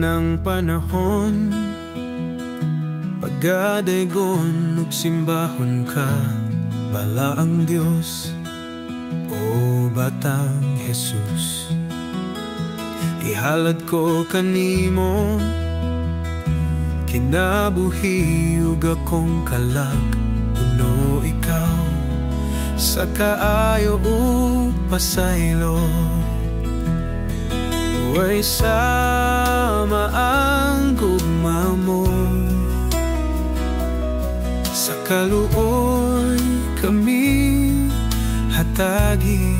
ng panahon, pagdaygon ug simbahon ka, bala ang Dios o batang Jesus. Ihalad ko kanimo, kinabuhi ug akong kalag, uno ikaw sa kaayo ug pasaylo. Way sama ang gugma mo, sa kaluoy kami hatagi.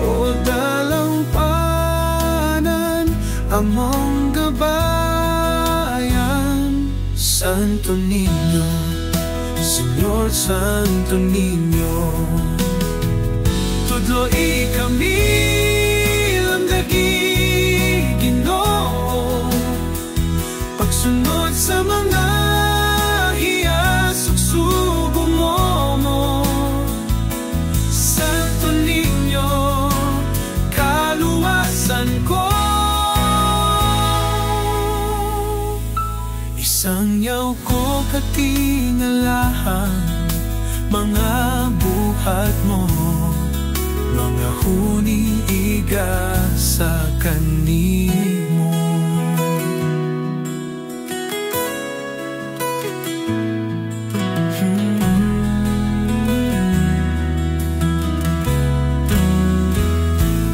O dalang panan among gabayan, Santo Niño, Señor Santo Niño, tudloi kami Ginoo, pagsunod sa mga hiyas ug sugo mo. Santo Niño, kaluwasan ko, isang yaw ko katingalahan, mga buhat mo, mga huniiga sa kanimo.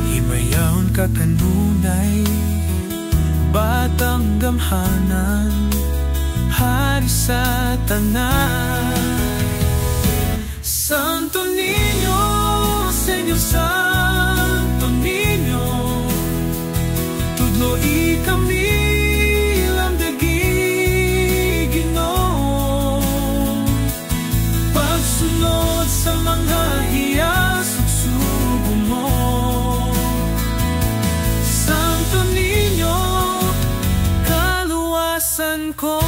Himayaon ka kanunay, batang gamhanan, hari sa tanan. Santo Niño, Señor Santo Niño, tudloi kami lamdagi Ginoo, pagsunod sa mga hiyas ug sugo mo. Santo Niño, kaluwasan ko,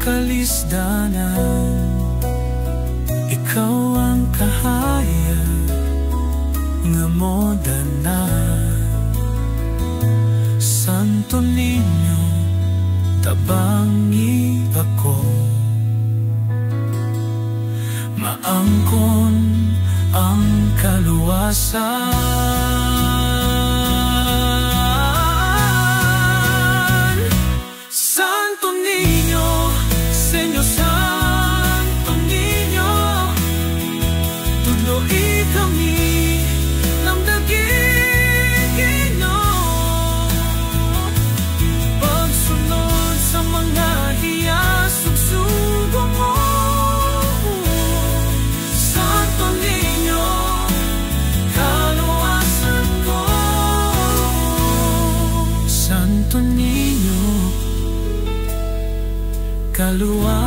kalisdanan, ikaw ang kahayag nga modanan. Santo Niño, tabangi ako, maangkon ang kaluwasan. Kaluwasan